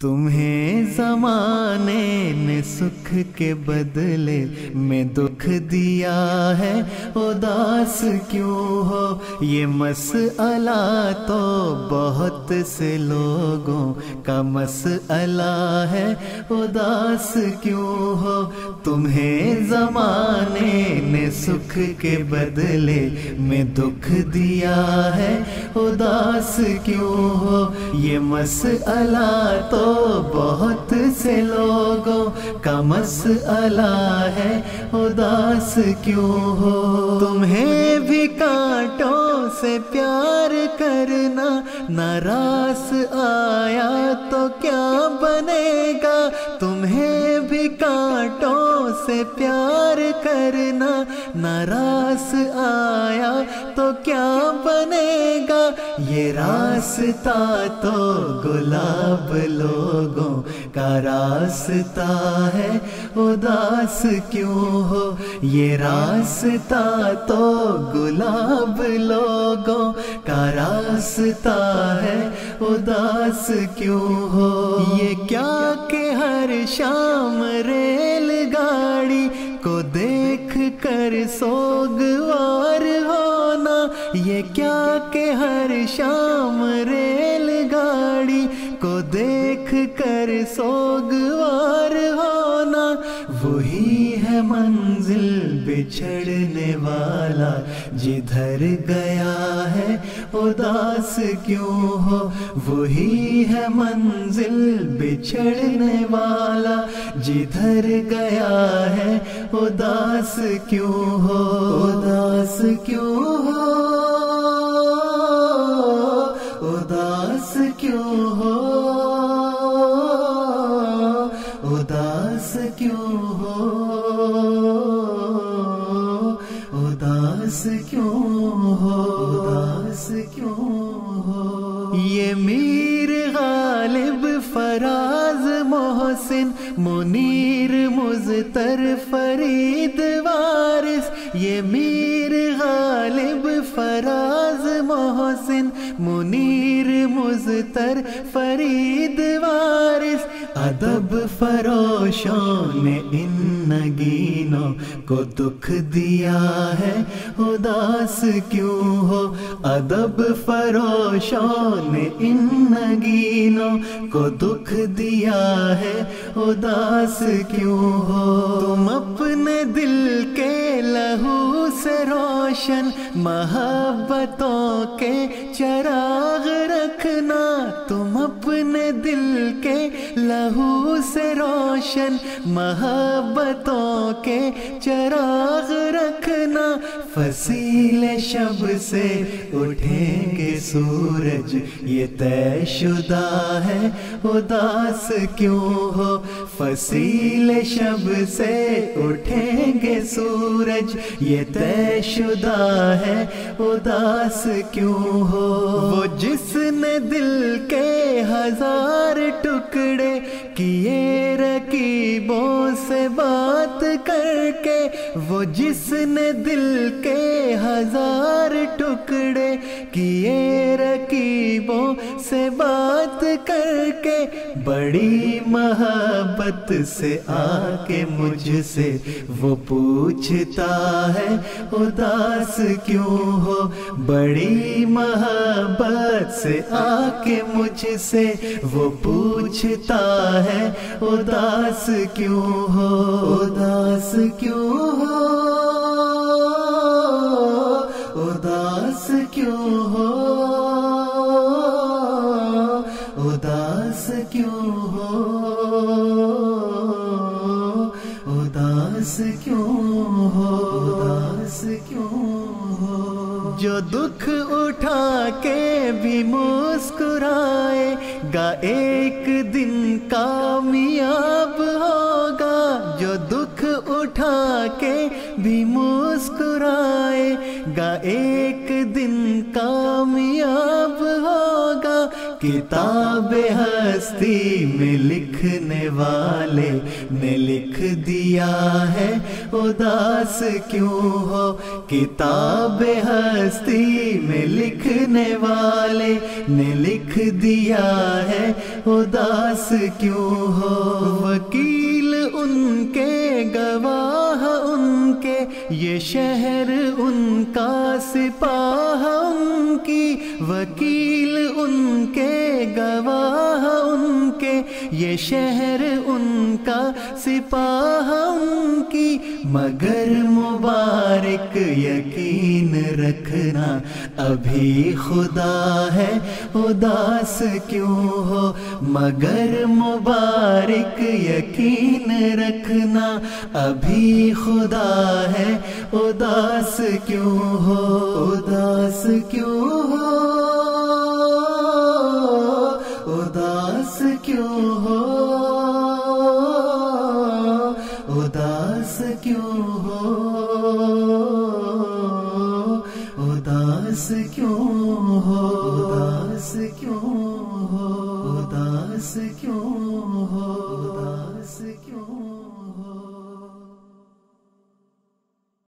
तुम्हें ज़माने ने सुख के बदले में दुख दिया है, उदास क्यों हो ये मसला तो बहुत से लोगों का मसला है, उदास क्यों हो। तुम्हें ज़माने ने सुख के बदले में दुख दिया है, उदास क्यों हो ये मसला तो बहुत से लोगों का मसला है, उदास क्यों हो। तुम्हें भी कांटों से प्यार करना नाराज आया तो क्या बनेगा। तुम्हें भी कांटों से प्यार करना नाराज आया तो क्या बनेगा। ये रास्ता तो गुलाब लोगों का रास्ता है, उदास क्यों हो ये रास्ता तो गुलाब लोगों का रास्ता है, उदास क्यों हो। ये क्या कि हर शाम रेलगाड़ी को देख कर सोगवार होना, ये क्या कि हर शाम रेलगाड़ी को देख कर सोगवार होना। वही है मंजिल बिछड़ने वाला जिधर गया है, उदास क्यों हो। वही है मंजिल बिछड़ने वाला जिधर गया है, उदास क्यों हो। उदास क्यों हो, उदास क्यों हो, उदास क्यों हो, उदास क्यों हो, उदास क्यों हो। ये मीर गालिब फराज मोहसिन मुनीर मुज़्तर फरीद वारिस, ये मीर गालिब फराज मोहसिन मुनीर मुज़्तर फरीद वारिस, अदब फरोशों ने इन नगीनों को दुख दिया है, उदास क्यों हो। अदब फरोशों ने इन नगीनों को दुख दिया है, उदास क्यों हो। तुम अपने दिल के लहू से रोशन मोहब्बतों के चिराग रखना। तुम अपने दिल के लहू से रोशन मोहब्बतों के चिराग रखना। फसीले शब से उठेंगे सूरज ये तयशुदा है, उदास क्यों हो। फसीले शब से उठेंगे सूरज ये तयशुदा है, उदास क्यों हो। वो जिसने दिल के हजार टुकड़े किए रकीबों से बात करके, वो जिसने दिल के हजार टुकड़े किए रकीबों से बात करके, बड़ी मोहब्बत से आके मुझसे वो पूछता है, उदास क्यों हो। बड़ी मोहब्बत से आके मुझसे वो पूछता है, उदास क्यों हो। उदास क्यों हो, उदास क्यों हो, उदास क्यों हो, उदास क्यों हो, उदास क्यों हो। जो दुख उठा के भी मुस्कुराएगा एक दिन कामयाब होगा। जो दुख उठा के भी मुस्कुराएगा एक दिन कामयाब होगा। کتاب ہستی میں لکھنے والے نے لکھ دیا ہے اداس کیوں ہو، کتاب ہستی میں لکھنے والے نے لکھ دیا ہے اداس کیوں ہو۔ وکیل ان کے گواہ ان کے، یہ شہر ان کا سپاہ ان کی، وکیل ان کے گواہ ان کے، یہ شہر ان کا سپاہ ان کی۔ مگر مبارک یقین رکھنا ابھی خدا ہے اداس کیوں ہو، مگر مبارک یقین رکھنا ابھی خدا ہے اداس کیوں ہو، اداس کیوں ہو، اداس کیوں ہو، اداس کیوں ہو، اداس کیوں ہو، اداس کیوں ہو، اداس کیوں ہو، اداس کیوں ہو۔